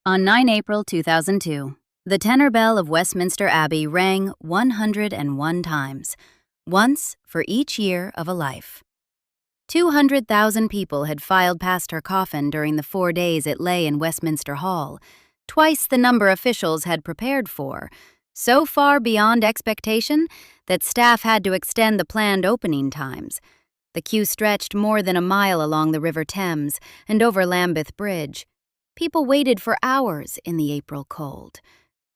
On 9 April 2002, the tenor bell of Westminster Abbey rang 101 times, once for each year of a life. 200,000 people had filed past her coffin during the 4 days it lay in Westminster Hall, twice the number officials had prepared for, so far beyond expectation that staff had to extend the planned opening times. The queue stretched more than a mile along the River Thames and over Lambeth Bridge. People waited for hours in the April cold.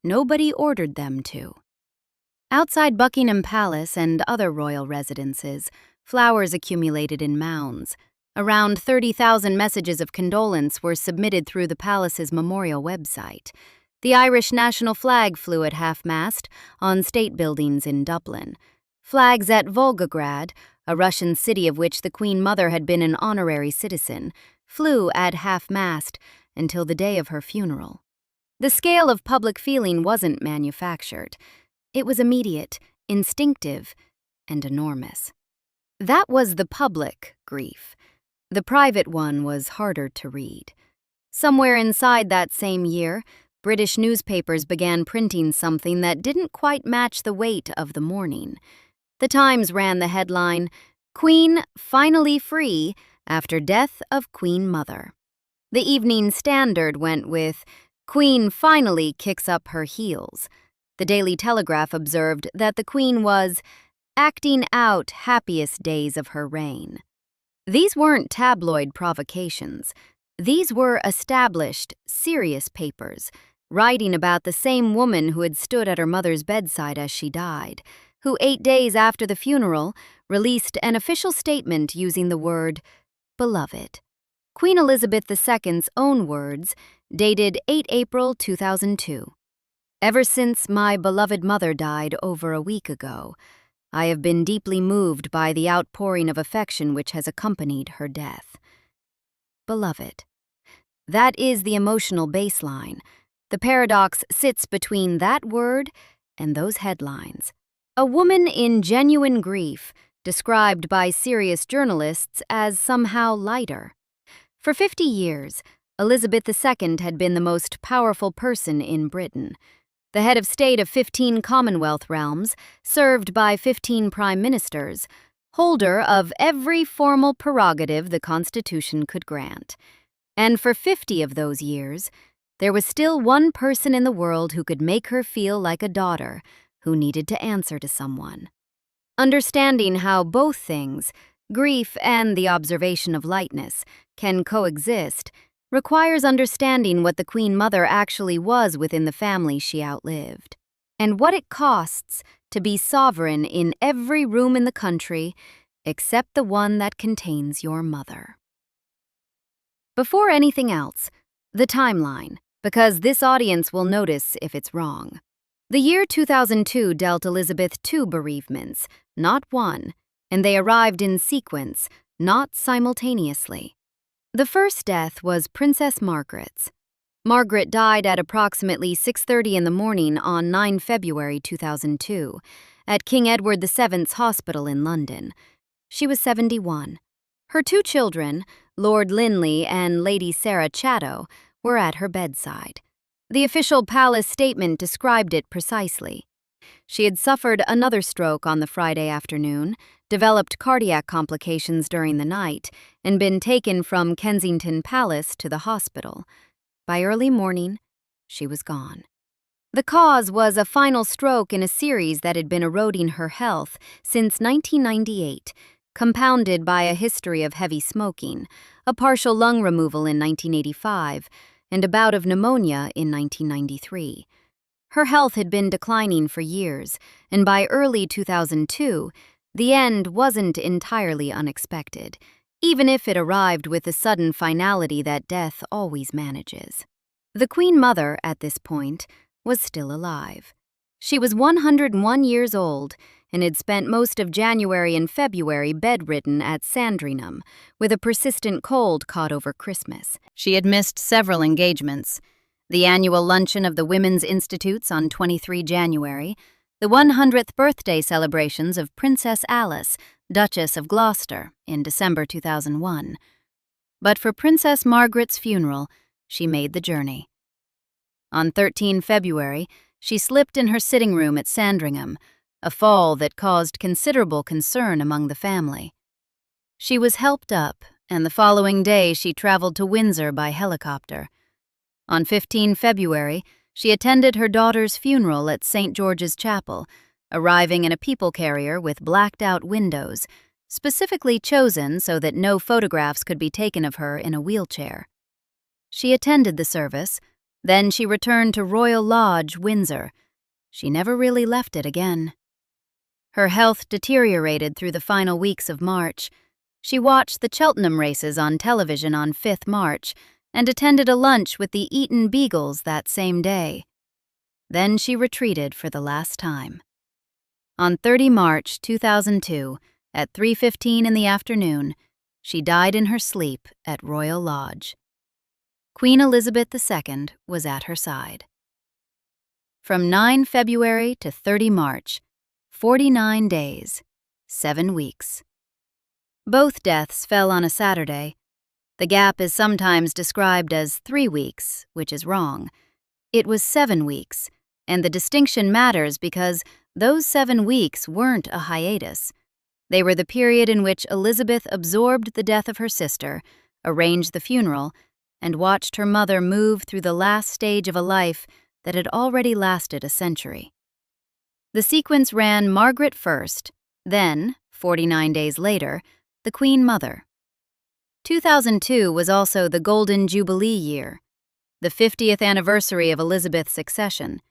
Nobody ordered them to. Outside Buckingham Palace and other royal residences, flowers accumulated in mounds. Around 30,000 messages of condolence were submitted through the palace's memorial website. The Irish national flag flew at half-mast on state buildings in Dublin. Flags at Volgograd, a Russian city of which the Queen Mother had been an honorary citizen, flew at half-mast until the day of her funeral. The scale of public feeling wasn't manufactured. It was immediate, instinctive, and enormous. That was the public grief. The private one was harder to read. Somewhere inside that same year, British newspapers began printing something that didn't quite match the weight of the mourning. The Times ran the headline, "Queen finally free after death of Queen Mother." The Evening Standard went with, "Queen finally kicks up her heels." The Daily Telegraph observed that the Queen was acting out happiest days of her reign. These weren't tabloid provocations. These were established, serious papers, writing about the same woman who had stood at her mother's bedside as she died, who 8 days after the funeral released an official statement using the word beloved. Queen Elizabeth II's own words, dated 8 April 2002. "Ever since my beloved mother died over a week ago, I have been deeply moved by the outpouring of affection which has accompanied her death." Beloved. That is the emotional baseline. The paradox sits between that word and those headlines. A woman in genuine grief, described by serious journalists as somehow lighter. For 50 years, Elizabeth II had been the most powerful person in Britain. The head of state of 15 Commonwealth realms, served by 15 prime ministers, holder of every formal prerogative the Constitution could grant. And for 50 of those years, there was still one person in the world who could make her feel like a daughter who needed to answer to someone. Understanding how both things, grief and the observation of lightness, can coexist requires understanding what the Queen Mother actually was within the family she outlived, and what it costs to be sovereign in every room in the country except the one that contains your mother. Before anything else, the timeline, because this audience will notice if it's wrong. The year 2002 dealt Elizabeth 2 bereavements, not 1, and they arrived in sequence, not simultaneously. The first death was Princess Margaret's. Margaret died at approximately 6:30 in the morning on 9 February 2002 at King Edward VII's Hospital in London. She was 71. Her 2 children, Lord Linley and Lady Sarah Chatto, were at her bedside. The official palace statement described it precisely. She had suffered another stroke on the Friday afternoon, developed cardiac complications during the night, and been taken from Kensington Palace to the hospital. By early morning, she was gone. The cause was a final stroke in a series that had been eroding her health since 1998, compounded by a history of heavy smoking, a partial lung removal in 1985, and a bout of pneumonia in 1993. Her health had been declining for years, and by early 2002, the end wasn't entirely unexpected, even if it arrived with the sudden finality that death always manages. The Queen Mother, at this point, was still alive. She was 101 years old and had spent most of January and February bedridden at Sandringham, with a persistent cold caught over Christmas. She had missed several engagements: the annual luncheon of the Women's Institutes on 23 January, the 100th birthday celebrations of Princess Alice, Duchess of Gloucester, in December 2001. But for Princess Margaret's funeral, she made the journey. On 13 February, she slipped in her sitting room at Sandringham, a fall that caused considerable concern among the family. She was helped up, and the following day she traveled to Windsor by helicopter. On 15 February, she attended her daughter's funeral at St. George's Chapel, arriving in a people carrier with blacked-out windows, specifically chosen so that no photographs could be taken of her in a wheelchair. She attended the service, then she returned to Royal Lodge, Windsor. She never really left it again. Her health deteriorated through the final weeks of March. She watched the Cheltenham races on television on 5th March and attended a lunch with the Eton Beagles that same day. Then she retreated for the last time. On 30 March 2002, at 3:15 in the afternoon, she died in her sleep at Royal Lodge. Queen Elizabeth II was at her side. From 9 February to 30 March, 49 days, 7 weeks. Both deaths fell on a Saturday. The gap is sometimes described as 3 weeks, which is wrong. It was 7 weeks, and the distinction matters because those 7 weeks weren't a hiatus. They were the period in which Elizabeth absorbed the death of her sister, arranged the funeral, and watched her mother move through the last stage of a life that had already lasted a century. The sequence ran Margaret first, then, 49 days later, the Queen Mother. 2002 was also the Golden Jubilee year, the 50th anniversary of Elizabeth's accession.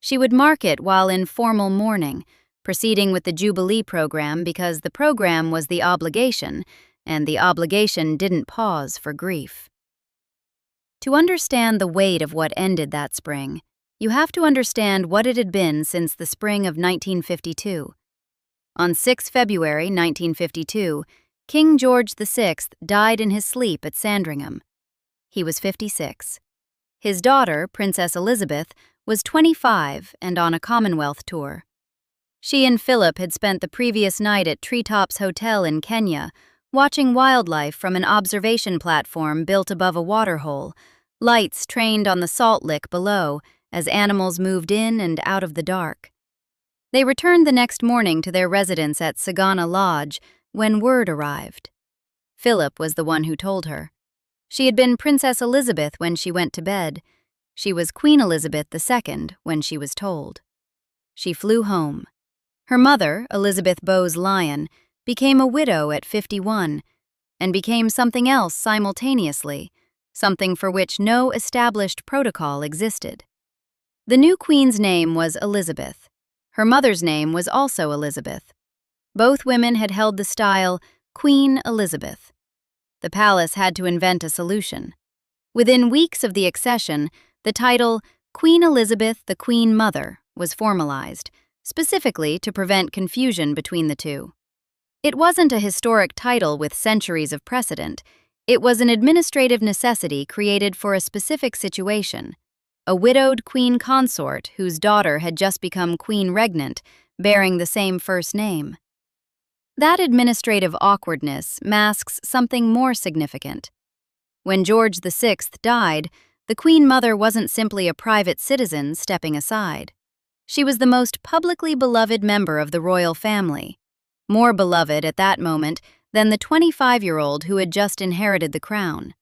She would mark it while in formal mourning, proceeding with the Jubilee program because the program was the obligation, and the obligation didn't pause for grief. To understand the weight of what ended that spring, you have to understand what it had been since the spring of 1952. On 6 February 1952, King George VI died in his sleep at Sandringham. He was 56. His daughter, Princess Elizabeth, was 25 and on a Commonwealth tour. She and Philip had spent the previous night at Treetops Hotel in Kenya, watching wildlife from an observation platform built above a waterhole. Lights trained on the salt lick below as animals moved in and out of the dark. They returned the next morning to their residence at Sagana Lodge when word arrived. Philip was the one who told her. She had been Princess Elizabeth when she went to bed. She was Queen Elizabeth II when she was told. She flew home. Her mother, Elizabeth Bowes-Lyon, became a widow at 51 and became something else simultaneously, something for which no established protocol existed. The new queen's name was Elizabeth. Her mother's name was also Elizabeth. Both women had held the style Queen Elizabeth. The palace had to invent a solution. Within weeks of the accession, the title Queen Elizabeth the Queen Mother was formalized, specifically to prevent confusion between the two. It wasn't a historic title with centuries of precedent. It was an administrative necessity created for a specific situation. A widowed queen consort whose daughter had just become queen regnant, bearing the same first name. That administrative awkwardness masks something more significant. When George VI died, the Queen Mother wasn't simply a private citizen stepping aside. She was the most publicly beloved member of the royal family, more beloved at that moment than the 25-year-old who had just inherited the crown.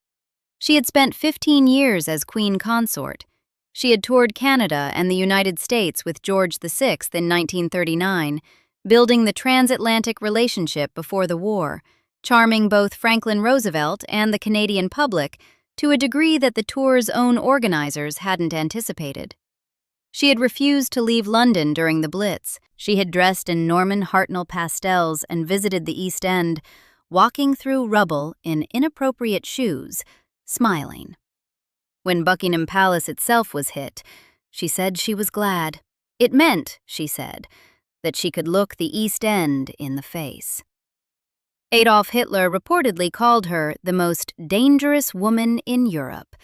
She had spent 15 years as queen consort. She had toured Canada and the United States with George VI in 1939, building the transatlantic relationship before the war, charming both Franklin Roosevelt and the Canadian public to a degree that the tour's own organizers hadn't anticipated. She had refused to leave London during the Blitz. She had dressed in Norman Hartnell pastels and visited the East End, walking through rubble in inappropriate shoes, smiling. When Buckingham Palace itself was hit, she said she was glad. It meant, she said, that she could look the East End in the face. Adolf Hitler reportedly called her the most dangerous woman in Europe,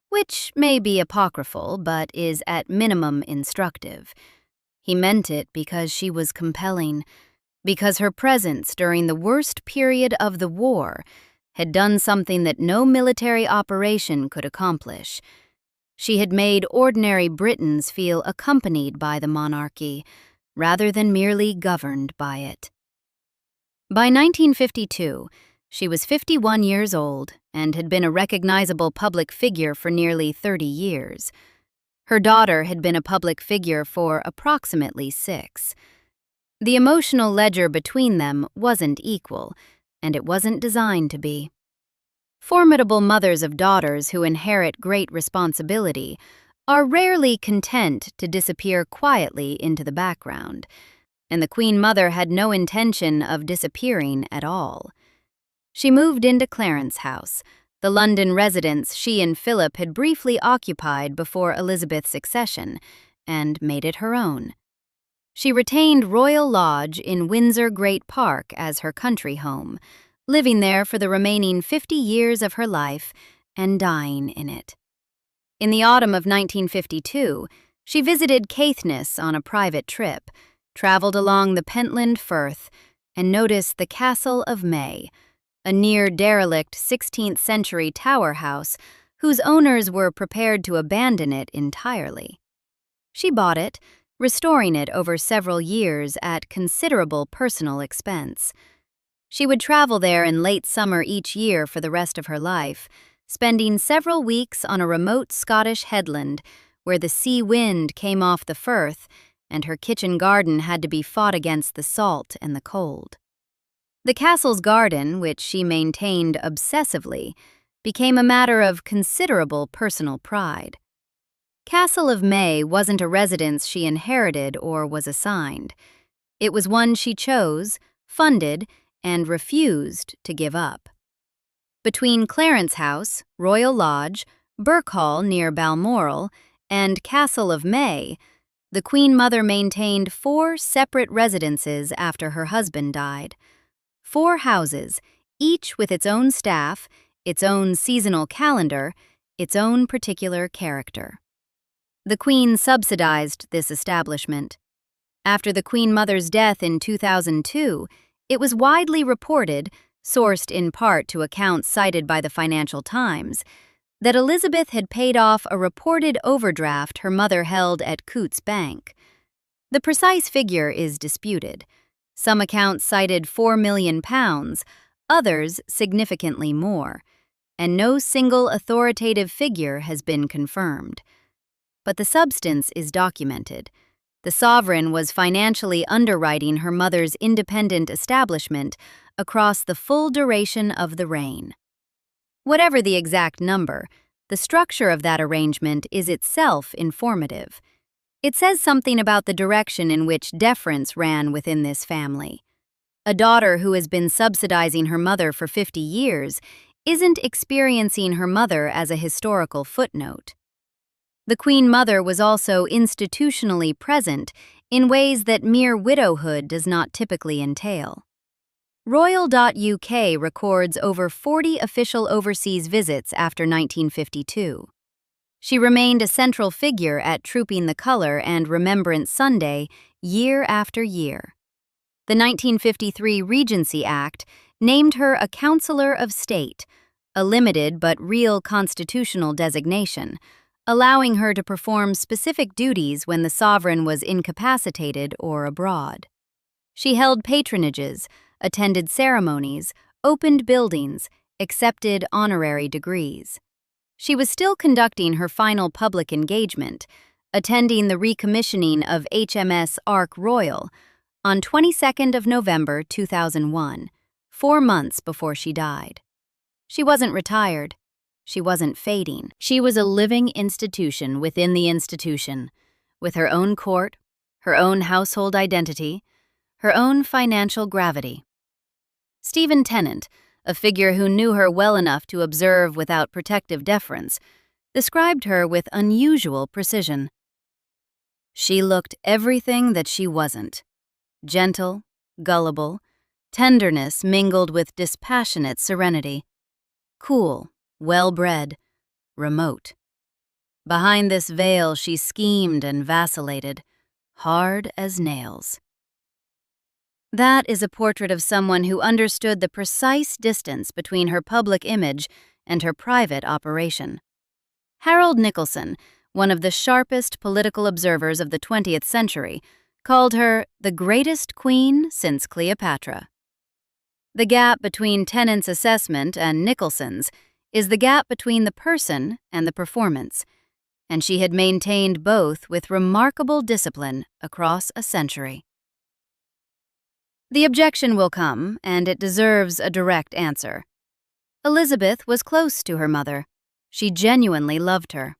which may be apocryphal but is at minimum instructive. He meant it because she was compelling, because her presence during the worst period of the war had done something that no military operation could accomplish. She had made ordinary Britons feel accompanied by the monarchy, rather than merely governed by it. By 1952, she was 51 years old and had been a recognizable public figure for nearly 30 years. Her daughter had been a public figure for approximately 6. The emotional ledger between them wasn't equal, and it wasn't designed to be. Formidable mothers of daughters who inherit great responsibility are rarely content to disappear quietly into the background, and the Queen Mother had no intention of disappearing at all. She moved into Clarence House, the London residence she and Philip had briefly occupied before Elizabeth's accession, and made it her own. She retained Royal Lodge in Windsor Great Park as her country home, living there for the remaining 50 years of her life and dying in it. In the autumn of 1952, she visited Caithness on a private trip, traveled along the Pentland Firth, and noticed the Castle of May, a near-derelict 16th-century tower house whose owners were prepared to abandon it entirely. She bought it, restoring it over several years at considerable personal expense. She would travel there in late summer each year for the rest of her life, spending several weeks on a remote Scottish headland where the sea wind came off the firth and her kitchen garden had to be fought against the salt and the cold. The castle's garden, which she maintained obsessively, became a matter of considerable personal pride. Castle of May wasn't a residence she inherited or was assigned. It was one she chose, funded, and refused to give up. Between Clarence House, Royal Lodge, Birk Hall near Balmoral, and Castle of May, the Queen Mother maintained 4 separate residences after her husband died. 4 houses, each with its own staff, its own seasonal calendar, its own particular character. The Queen subsidized this establishment. After the Queen Mother's death in 2002, it was widely reported, sourced in part to accounts cited by the Financial Times, that Elizabeth had paid off a reported overdraft her mother held at Coutts Bank. The precise figure is disputed. Some accounts cited £4 million, others significantly more, and no single authoritative figure has been confirmed. But the substance is documented. The sovereign was financially underwriting her mother's independent establishment across the full duration of the reign. Whatever the exact number, the structure of that arrangement is itself informative. It says something about the direction in which deference ran within this family. A daughter who has been subsidizing her mother for 50 years isn't experiencing her mother as a historical footnote. The Queen Mother was also institutionally present in ways that mere widowhood does not typically entail. Royal.uk records over 40 official overseas visits after 1952. She remained a central figure at Trooping the Colour and Remembrance Sunday year after year. The 1953 Regency Act named her a Councillor of State, a limited but real constitutional designation, allowing her to perform specific duties when the sovereign was incapacitated or abroad. She held patronages, attended ceremonies, opened buildings, accepted honorary degrees. She was still conducting her final public engagement, attending the recommissioning of HMS Ark Royal on 22nd of November 2001, 4 months before she died. She wasn't retired. She wasn't fading. She was a living institution within the institution, with her own court, her own household identity, her own financial gravity. Stephen Tennant, a figure who knew her well enough to observe without protective deference, described her with unusual precision. She looked everything that she wasn't. Gentle, gullible, tenderness mingled with dispassionate serenity. Cool, well-bred, remote. Behind this veil she schemed and vacillated, hard as nails. That is a portrait of someone who understood the precise distance between her public image and her private operation. Harold Nicolson, one of the sharpest political observers of the 20th century, called her the greatest queen since Cleopatra. The gap between Tennant's assessment and Nicholson's is the gap between the person and the performance, and she had maintained both with remarkable discipline across a century. The objection will come, and it deserves a direct answer. Elizabeth was close to her mother. She genuinely loved her.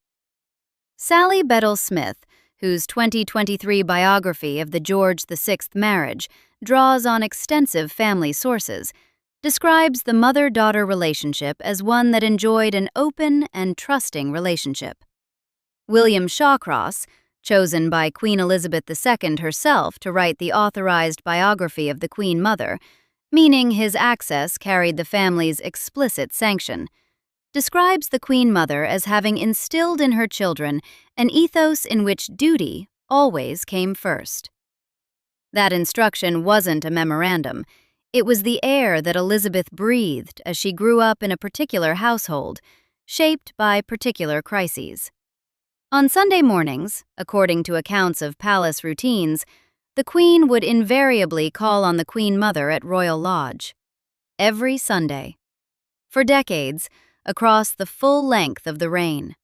Sally Bedell Smith, whose 2023 biography of the George VI marriage draws on extensive family sources, describes the mother-daughter relationship as one that enjoyed an open and trusting relationship. William Shawcross, chosen by Queen Elizabeth II herself to write the authorized biography of the Queen Mother, meaning his access carried the family's explicit sanction, describes the Queen Mother as having instilled in her children an ethos in which duty always came first. That instruction wasn't a memorandum. It was the air that Elizabeth breathed as she grew up in a particular household, shaped by particular crises. On Sunday mornings, according to accounts of palace routines, the Queen would invariably call on the Queen Mother at Royal Lodge. Every Sunday. For decades, across the full length of the reign.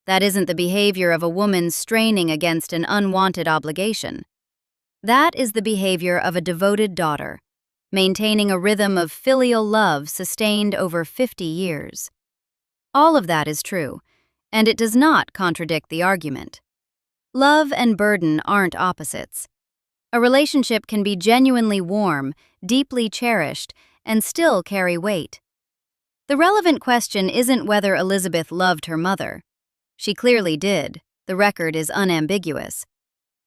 That isn't the behavior of a woman straining against an unwanted obligation. That is the behavior of a devoted daughter, maintaining a rhythm of filial love sustained over 50 years. All of that is true, and it does not contradict the argument. Love and burden aren't opposites. A relationship can be genuinely warm, deeply cherished, and still carry weight. The relevant question isn't whether Elizabeth loved her mother. She clearly did, the record is unambiguous.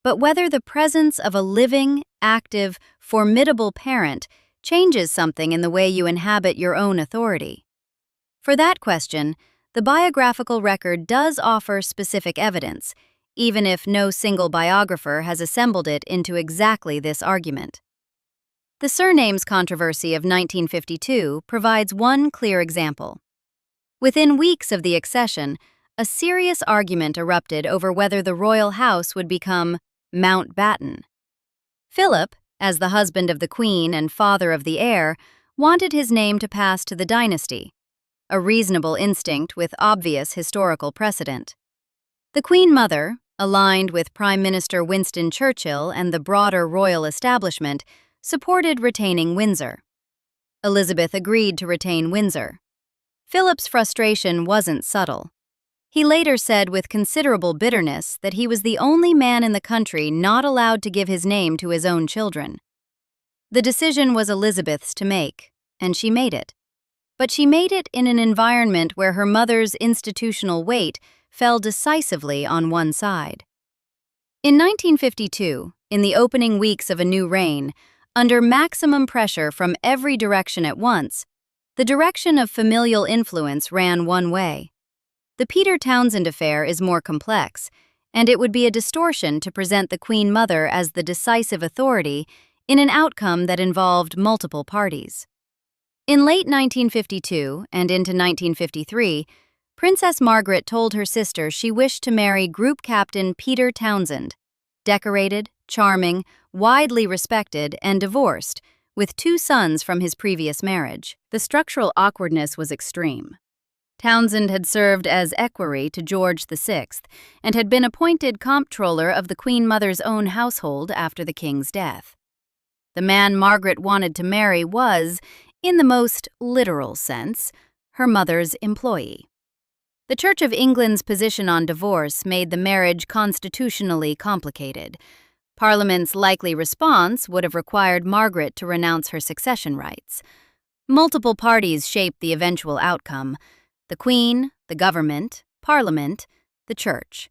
But whether the presence of a living, active, formidable parent changes something in the way you inhabit your own authority. For that question, the biographical record does offer specific evidence, even if no single biographer has assembled it into exactly this argument. The surnames controversy of 1952 provides one clear example. Within weeks of the accession, a serious argument erupted over whether the royal house would become Mountbatten. Philip, as the husband of the Queen and father of the heir, wanted his name to pass to the dynasty, a reasonable instinct with obvious historical precedent. The Queen Mother, aligned with Prime Minister Winston Churchill and the broader royal establishment, supported retaining Windsor. Elizabeth agreed to retain Windsor. Philip's frustration wasn't subtle. He later said with considerable bitterness that he was the only man in the country not allowed to give his name to his own children. The decision was Elizabeth's to make, and she made it. But she made it in an environment where her mother's institutional weight fell decisively on one side. In 1952, in the opening weeks of a new reign, under maximum pressure from every direction at once, the direction of familial influence ran one way. The Peter Townsend affair is more complex, and it would be a distortion to present the Queen Mother as the decisive authority in an outcome that involved multiple parties. In late 1952 and into 1953, Princess Margaret told her sister she wished to marry Group Captain Peter Townsend, decorated, charming, widely respected, and divorced, with 2 sons from his previous marriage. The structural awkwardness was extreme. Townsend had served as equerry to George VI and had been appointed comptroller of the Queen Mother's own household after the king's death. The man Margaret wanted to marry was, in the most literal sense, her mother's employee. The Church of England's position on divorce made the marriage constitutionally complicated. Parliament's likely response would have required Margaret to renounce her succession rights. Multiple parties shaped the eventual outcome: the Queen, the government, Parliament, the Church.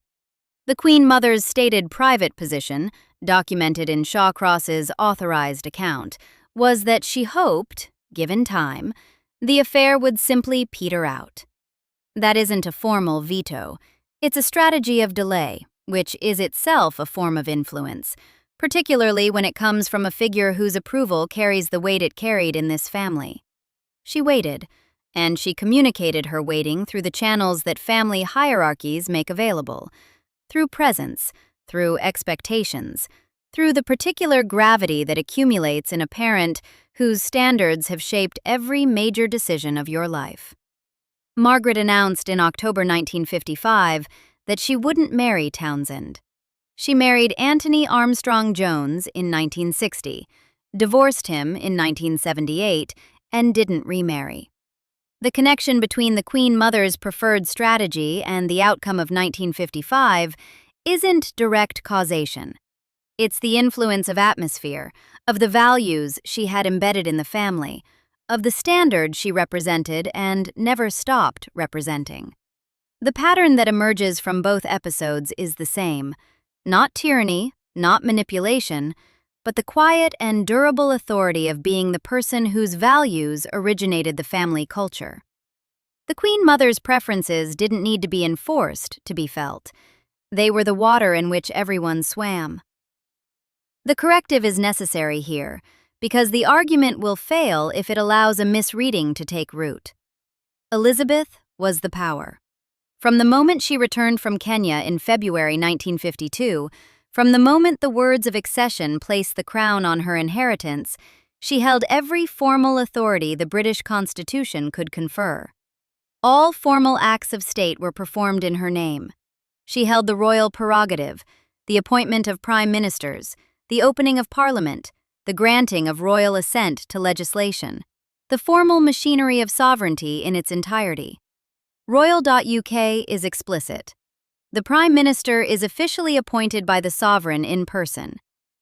The Queen Mother's stated private position, documented in Shawcross's authorized account, was that she hoped, given time, the affair would simply peter out. That isn't a formal veto. It's a strategy of delay, which is itself a form of influence, particularly when it comes from a figure whose approval carries the weight it carried in this family. She waited, and she communicated her waiting through the channels that family hierarchies make available, through presence, through expectations, through the particular gravity that accumulates in a parent whose standards have shaped every major decision of your life. Margaret announced in October 1955 that she wouldn't marry Townsend. She married Anthony Armstrong Jones in 1960, divorced him in 1978, and didn't remarry. The connection between the Queen Mother's preferred strategy and the outcome of 1955 isn't direct causation. It's the influence of atmosphere, of the values she had embedded in the family, of the standard she represented and never stopped representing. The pattern that emerges from both episodes is the same: not tyranny, not manipulation, but the quiet and durable authority of being the person whose values originated the family culture. The Queen Mother's preferences didn't need to be enforced to be felt. They were the water in which everyone swam. The corrective is necessary here, because the argument will fail if it allows a misreading to take root. Elizabeth was the power. From the moment she returned from Kenya in February 1952, from the moment the words of accession placed the crown on her inheritance, she held every formal authority the British Constitution could confer. All formal acts of state were performed in her name. She held the royal prerogative, the appointment of prime ministers, the opening of parliament, the granting of royal assent to legislation, the formal machinery of sovereignty in its entirety. Royal.uk is explicit. The Prime Minister is officially appointed by the sovereign in person.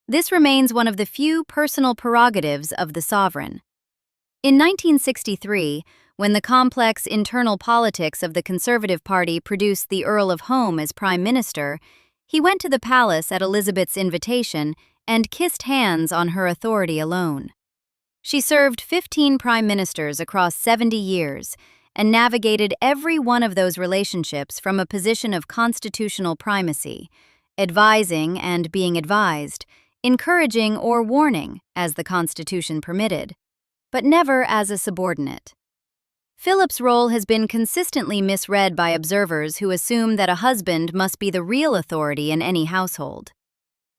This remains one of the few personal prerogatives of the sovereign. In 1963, when the complex internal politics of the Conservative Party produced the Earl of Home as Prime Minister, he went to the palace at Elizabeth's invitation and kissed hands on her authority alone. She served 15 prime ministers across 70 years and navigated every one of those relationships from a position of constitutional primacy, advising and being advised, encouraging or warning, as the Constitution permitted, but never as a subordinate. Philip's role has been consistently misread by observers who assume that a husband must be the real authority in any household.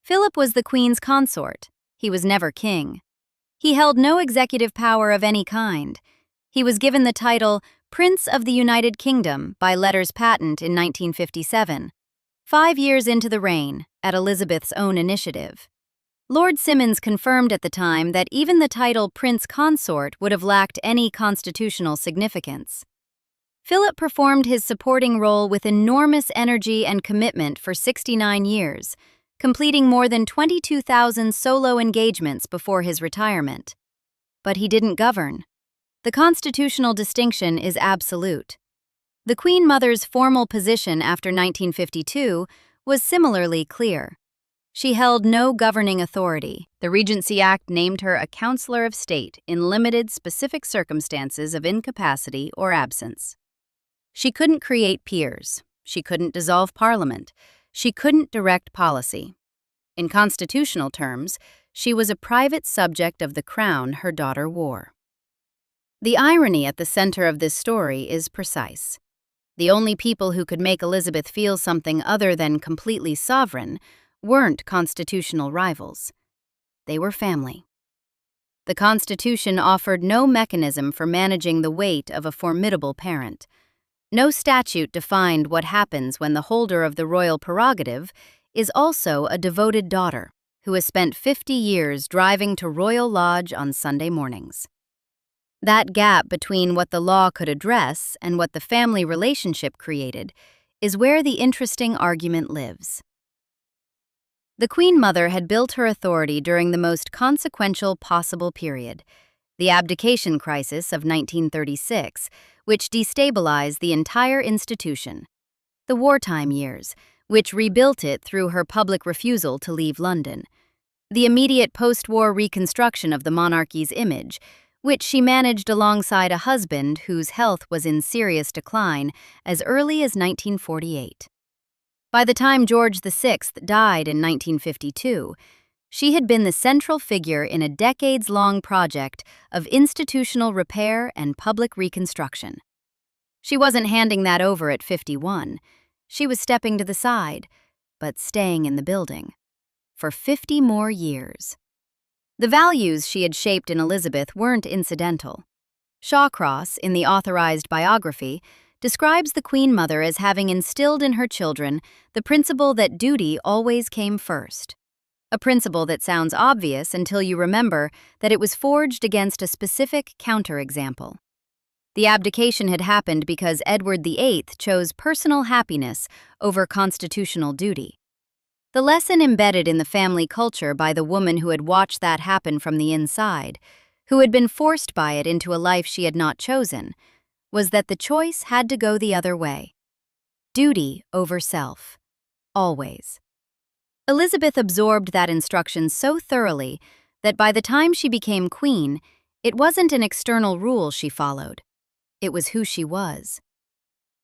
Philip was the Queen's consort. He was never king. He held no executive power of any kind. He was given the title Prince of the United Kingdom by letters patent in 1957, 5 years into the reign, at Elizabeth's own initiative. Lord Symonds confirmed at the time that even the title Prince Consort would have lacked any constitutional significance. Philip performed his supporting role with enormous energy and commitment for 69 years, completing more than 22,000 solo engagements before his retirement. But he didn't govern. The constitutional distinction is absolute. The Queen Mother's formal position after 1952 was similarly clear. She held no governing authority. The Regency Act named her a Counselor of State in limited specific circumstances of incapacity or absence. She couldn't create peers. She couldn't dissolve Parliament. She couldn't direct policy. In constitutional terms, she was a private subject of the crown her daughter wore. The irony at the center of this story is precise. The only people who could make Elizabeth feel something other than completely sovereign weren't constitutional rivals. They were family. The Constitution offered no mechanism for managing the weight of a formidable parent. No statute defined what happens when the holder of the royal prerogative is also a devoted daughter who has spent 50 years driving to Royal Lodge on Sunday mornings. That gap between what the law could address and what the family relationship created is where the interesting argument lives. The Queen Mother had built her authority during the most consequential possible period, the abdication crisis of 1936, which destabilized the entire institution, the wartime years, which rebuilt it through her public refusal to leave London, the immediate post-war reconstruction of the monarchy's image, which she managed alongside a husband whose health was in serious decline as early as 1948. By the time George VI died in 1952, She had been the central figure in a decades-long project of institutional repair and public reconstruction. She wasn't handing that over at 51. She was stepping to the side, but staying in the building. For 50 more years. The values she had shaped in Elizabeth weren't incidental. Shawcross, in the authorized biography, describes the Queen Mother as having instilled in her children the principle that duty always came first. A principle that sounds obvious until you remember that it was forged against a specific counterexample. The abdication had happened because Edward VIII chose personal happiness over constitutional duty. The lesson embedded in the family culture by the woman who had watched that happen from the inside, who had been forced by it into a life she had not chosen, was that the choice had to go the other way. Duty over self. Always. Elizabeth absorbed that instruction so thoroughly that by the time she became queen, it wasn't an external rule she followed. It was who she was.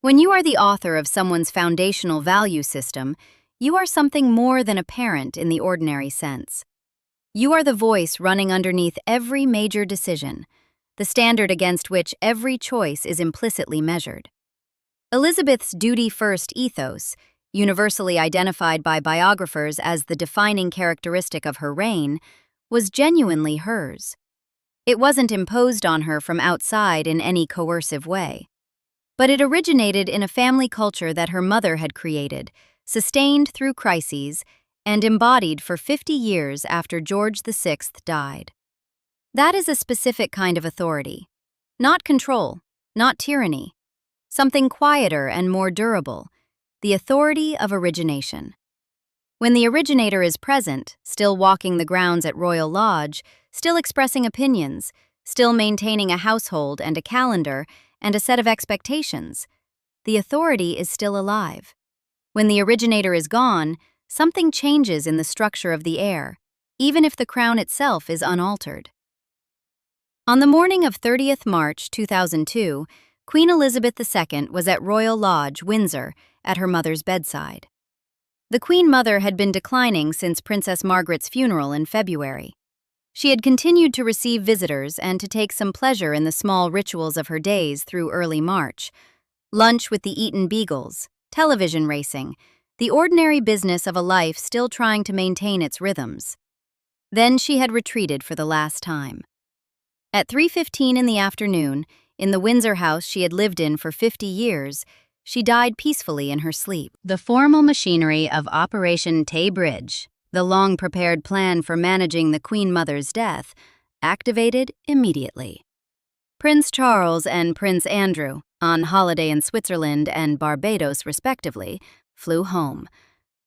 When you are the author of someone's foundational value system, you are something more than a parent in the ordinary sense. You are the voice running underneath every major decision, the standard against which every choice is implicitly measured. Elizabeth's duty-first ethos, universally identified by biographers as the defining characteristic of her reign, was genuinely hers. It wasn't imposed on her from outside in any coercive way. But it originated in a family culture that her mother had created, sustained through crises, and embodied for 50 years after George VI died. That is a specific kind of authority. Not control, not tyranny. Something quieter and more durable, the authority of origination. When the originator is present, still walking the grounds at Royal Lodge, still expressing opinions, still maintaining a household and a calendar and a set of expectations, the authority is still alive. When the originator is gone, something changes in the structure of the heir, even if the crown itself is unaltered. On the morning of 30th March 2002, Queen Elizabeth II was at Royal Lodge, Windsor, at her mother's bedside. The Queen Mother had been declining since Princess Margaret's funeral in February. She had continued to receive visitors and to take some pleasure in the small rituals of her days through early March. Lunch with the Eton Beagles, television racing, the ordinary business of a life still trying to maintain its rhythms. Then she had retreated for the last time. At 3:15 in the afternoon, in the Windsor house she had lived in for 50 years, she died peacefully in her sleep. The formal machinery of Operation Tay Bridge, the long-prepared plan for managing the Queen Mother's death, activated immediately. Prince Charles and Prince Andrew, on holiday in Switzerland and Barbados respectively, flew home.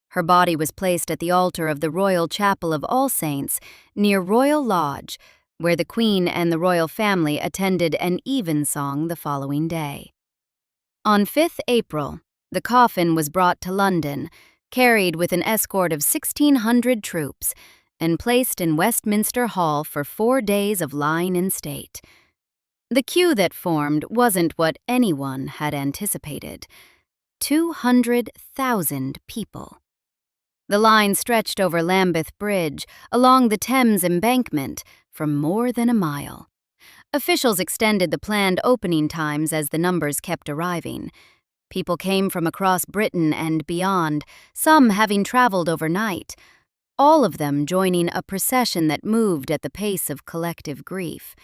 Her body was placed at the altar of the Royal Chapel of All Saints near Royal Lodge, where the Queen and the royal family attended an evensong the following day. On 5th April, the coffin was brought to London, carried with an escort of 1,600 troops, and placed in Westminster Hall for 4 days of lying in state. The queue that formed wasn't what anyone had anticipated. 200,000 people. The line stretched over Lambeth Bridge, along the Thames embankment, for more than a mile. Officials extended the planned opening times as the numbers kept arriving. People came from across Britain and beyond, some having traveled overnight, all of them joining a procession that moved at the pace of collective grief.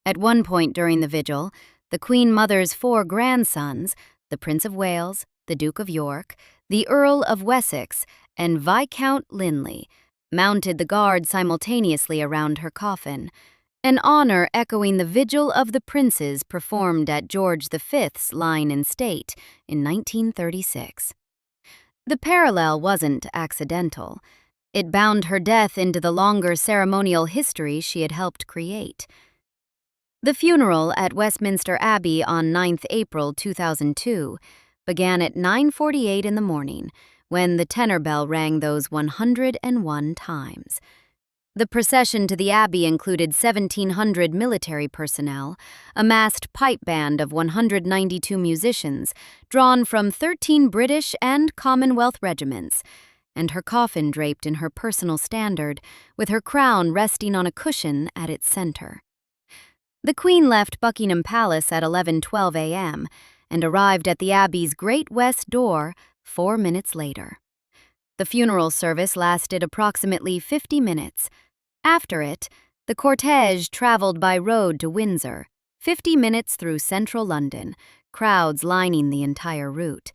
At one point during the vigil, the Queen Mother's 4 grandsons, the Prince of Wales, the Duke of York, the Earl of Wessex, and Viscount Linley, mounted the guard simultaneously around her coffin, an honor echoing the vigil of the princes performed at George V's lying in state in 1936. The parallel wasn't accidental. It bound her death into the longer ceremonial history she had helped create. The funeral at Westminster Abbey on 9th April 2002 began at 9:48 in the morning, when the tenor bell rang those 101 times. The procession to the Abbey included 1,700 military personnel, a massed pipe band of 192 musicians, drawn from 13 British and Commonwealth regiments, and her coffin draped in her personal standard, with her crown resting on a cushion at its center. The Queen left Buckingham Palace at 11:12 a.m. and arrived at the Abbey's Great West door 4 minutes later. The funeral service lasted approximately 50 minutes. After it, the cortege traveled by road to Windsor, 50 minutes through central London, crowds lining the entire route.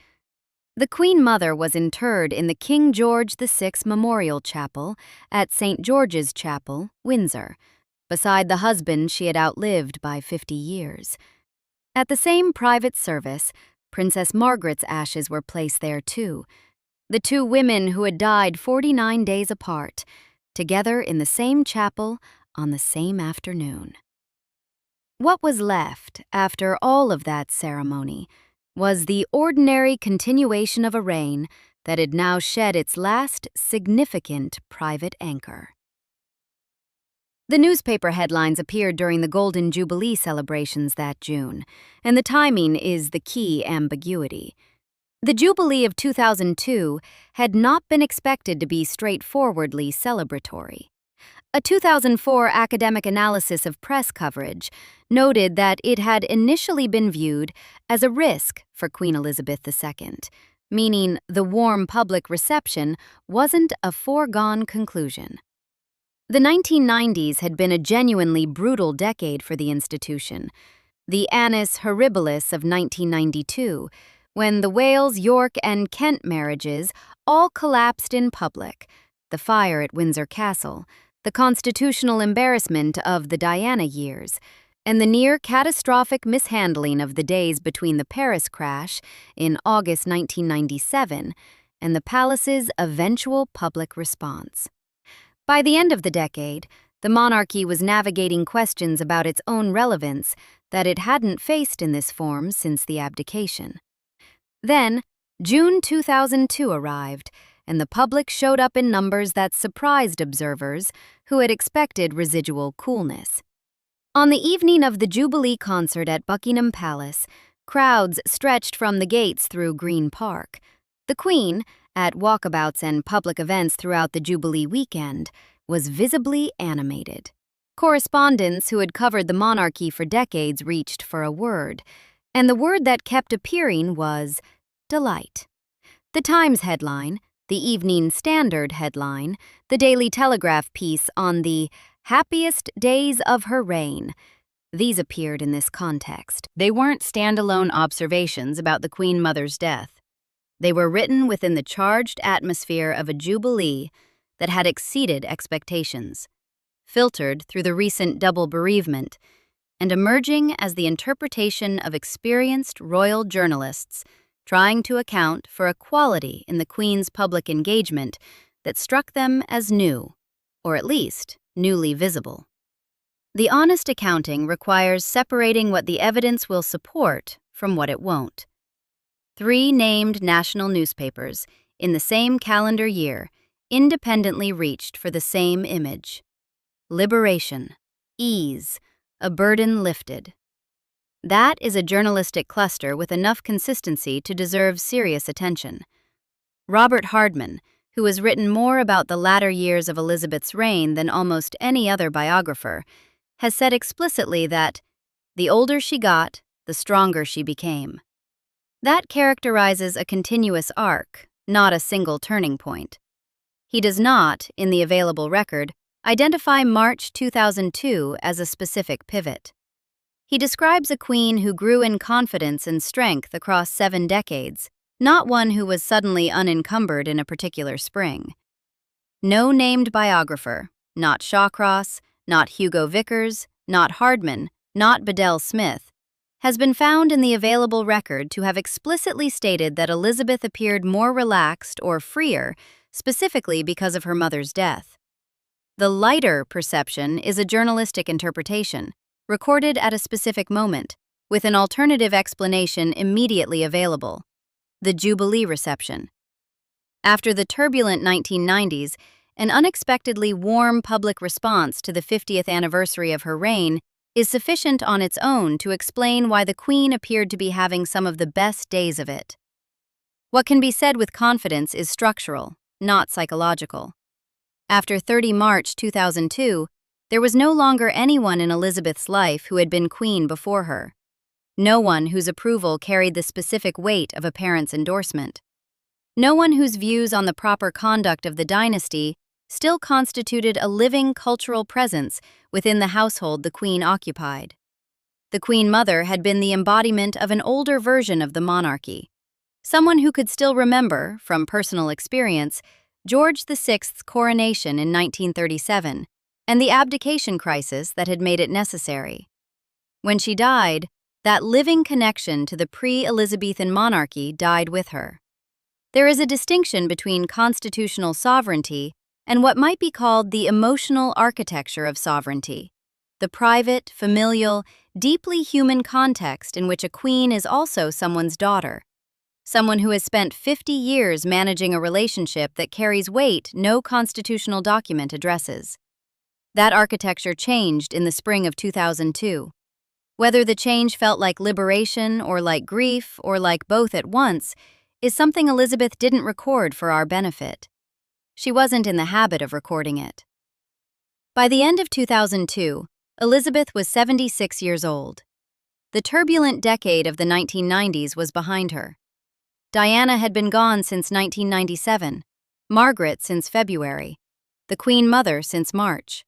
The Queen Mother was interred in the King George VI Memorial Chapel at St. George's Chapel, Windsor, beside the husband she had outlived by 50 years. At the same private service, Princess Margaret's ashes were placed there too. The two women who had died 49 days apart, together in the same chapel on the same afternoon. What was left after all of that ceremony was the ordinary continuation of a reign that had now shed its last significant private anchor. The newspaper headlines appeared during the Golden Jubilee celebrations that June, and the timing is the key ambiguity. The Jubilee of 2002 had not been expected to be straightforwardly celebratory. A 2004 academic analysis of press coverage noted that it had initially been viewed as a risk for Queen Elizabeth II, meaning the warm public reception wasn't a foregone conclusion. The 1990s had been a genuinely brutal decade for the institution. The annus horribilis of 1992, when the Wales, York, and Kent marriages all collapsed in public, the fire at Windsor Castle, the constitutional embarrassment of the Diana years, and the near-catastrophic mishandling of the days between the Paris crash in August 1997 and the palace's eventual public response. By the end of the decade, the monarchy was navigating questions about its own relevance that it hadn't faced in this form since the abdication. Then, June 2002 arrived, and the public showed up in numbers that surprised observers who had expected residual coolness. On the evening of the Jubilee concert at Buckingham Palace, crowds stretched from the gates through Green Park. The Queen, at walkabouts and public events throughout the Jubilee weekend, was visibly animated. Correspondents who had covered the monarchy for decades reached for a word, and the word that kept appearing was delight. The Times headline, the Evening Standard headline, the Daily Telegraph piece on the happiest days of her reign. These appeared in this context. They weren't standalone observations about the Queen Mother's death. They were written within the charged atmosphere of a jubilee that had exceeded expectations, filtered through the recent double bereavement, and emerging as the interpretation of experienced royal journalists trying to account for a quality in the Queen's public engagement that struck them as new, or at least newly visible. The honest accounting requires separating what the evidence will support from what it won't. 3 named national newspapers in the same calendar year independently reached for the same image: liberation, ease, a burden lifted. That is a journalistic cluster with enough consistency to deserve serious attention. Robert Hardman, who has written more about the latter years of Elizabeth's reign than almost any other biographer, has said explicitly that the older she got, the stronger she became. That characterizes a continuous arc, not a single turning point. He does not, in the available record, identify March 2002 as a specific pivot. He describes a queen who grew in confidence and strength across 7 decades, not one who was suddenly unencumbered in a particular spring. No named biographer, not Shawcross, not Hugo Vickers, not Hardman, not Bedell Smith, has been found in the available record to have explicitly stated that Elizabeth appeared more relaxed or freer, specifically because of her mother's death. The lighter perception is a journalistic interpretation, recorded at a specific moment, with an alternative explanation immediately available: the Jubilee reception. After the turbulent 1990s, an unexpectedly warm public response to the 50th anniversary of her reign is sufficient on its own to explain why the Queen appeared to be having some of the best days of it. What can be said with confidence is structural, not psychological. After 30 March 2002, there was no longer anyone in Elizabeth's life who had been queen before her. No one whose approval carried the specific weight of a parent's endorsement. No one whose views on the proper conduct of the dynasty still constituted a living cultural presence within the household the queen occupied. The Queen Mother had been the embodiment of an older version of the monarchy, someone who could still remember, from personal experience, George VI's coronation in 1937 and the abdication crisis that had made it necessary. When she died, that living connection to the pre-Elizabethan monarchy died with her. There is a distinction between constitutional sovereignty and what might be called the emotional architecture of sovereignty, the private, familial, deeply human context in which a queen is also someone's daughter, someone who has spent 50 years managing a relationship that carries weight no constitutional document addresses. That architecture changed in the spring of 2002. Whether the change felt like liberation or like grief or like both at once is something Elizabeth didn't record for our benefit. She wasn't in the habit of recording it. By the end of 2002, Elizabeth was 76 years old. The turbulent decade of the 1990s was behind her. Diana had been gone since 1997, Margaret since February, the Queen Mother since March.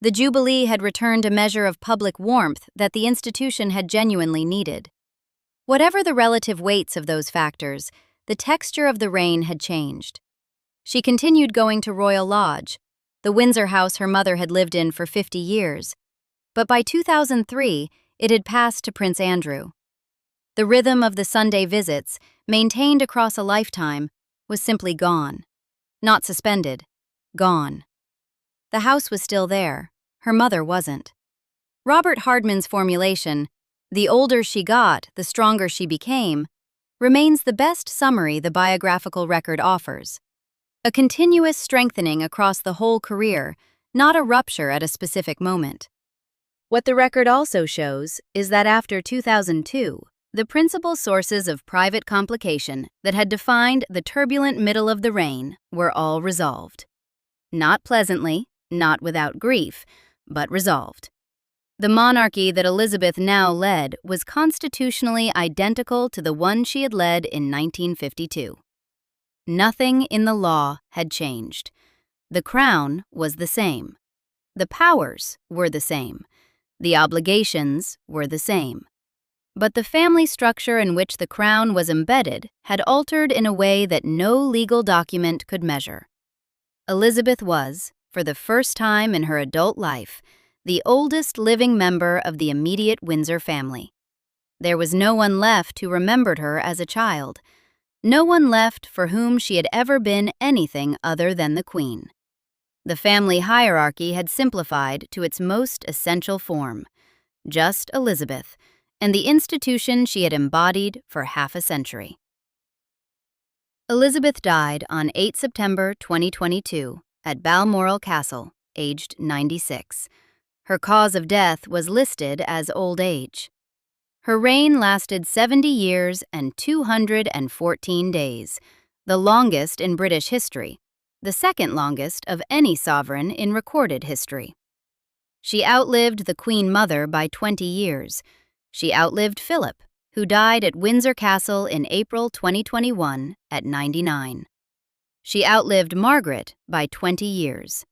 The Jubilee had returned a measure of public warmth that the institution had genuinely needed. Whatever the relative weights of those factors, the texture of the reign had changed. She continued going to Royal Lodge, the Windsor house her mother had lived in for 50 years, but by 2003, it had passed to Prince Andrew. The rhythm of the Sunday visits, maintained across a lifetime, was simply gone. Not suspended, gone. The house was still there, her mother wasn't. Robert Hardman's formulation, "The older she got, the stronger she became," remains the best summary the biographical record offers. A continuous strengthening across the whole career, not a rupture at a specific moment. What the record also shows is that after 2002, the principal sources of private complication that had defined the turbulent middle of the reign were all resolved. Not pleasantly, not without grief, but resolved. The monarchy that Elizabeth now led was constitutionally identical to the one she had led in 1952. Nothing in the law had changed. The crown was the same. The powers were the same. The obligations were the same. But the family structure in which the crown was embedded had altered in a way that no legal document could measure. Elizabeth was, for the first time in her adult life, the oldest living member of the immediate Windsor family. There was no one left who remembered her as a child, no one left for whom she had ever been anything other than the Queen. The family hierarchy had simplified to its most essential form, just Elizabeth, and the institution she had embodied for half a century. Elizabeth died on 8 September 2022 at Balmoral Castle, aged 96. Her cause of death was listed as old age. Her reign lasted 70 years and 214 days, the longest in British history, the second longest of any sovereign in recorded history. She outlived the Queen Mother by 20 years. She outlived Philip, who died at Windsor Castle in April 2021 at 99. She outlived Margaret by 20 years.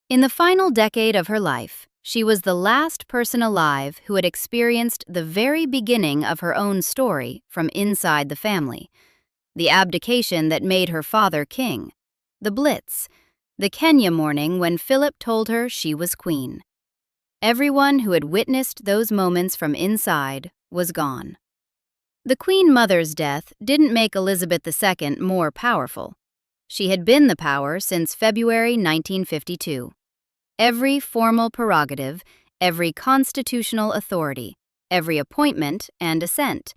In the final decade of her life, she was the last person alive who had experienced the very beginning of her own story from inside the family, the abdication that made her father king, the Blitz, the Kenya morning when Philip told her she was queen. Everyone who had witnessed those moments from inside was gone. The Queen Mother's death didn't make Elizabeth II more powerful. She had been the power since February 1952. Every formal prerogative, every constitutional authority, every appointment and assent.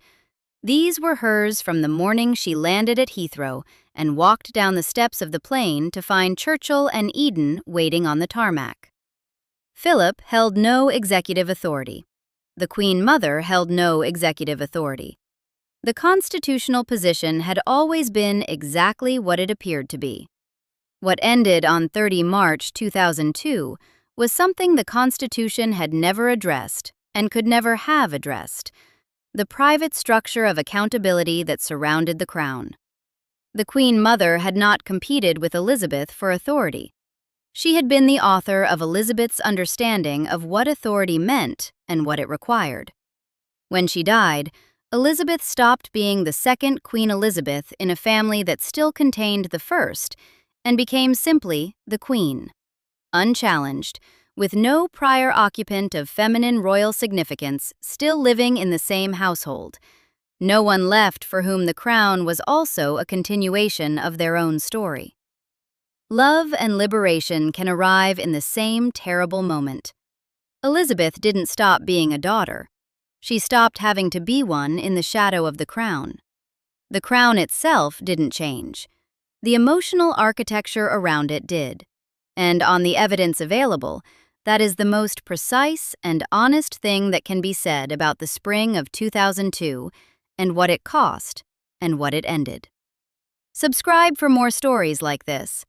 These were hers from the morning she landed at Heathrow and walked down the steps of the plane to find Churchill and Eden waiting on the tarmac. Philip held no executive authority. The Queen Mother held no executive authority. The constitutional position had always been exactly what it appeared to be. What ended on 30 March 2002 was something the Constitution had never addressed and could never have addressed: the private structure of accountability that surrounded the Crown. The Queen Mother had not competed with Elizabeth for authority. She had been the author of Elizabeth's understanding of what authority meant and what it required. When she died, Elizabeth stopped being the second Queen Elizabeth in a family that still contained the first and became simply the Queen, unchallenged, with no prior occupant of feminine royal significance still living in the same household. No one left for whom the crown was also a continuation of their own story. Love and liberation can arrive in the same terrible moment. Elizabeth didn't stop being a daughter. She stopped having to be one in the shadow of the crown. The crown itself didn't change. The emotional architecture around it did. And on the evidence available, that is the most precise and honest thing that can be said about the spring of 2002 and what it cost and what it ended. Subscribe for more stories like this.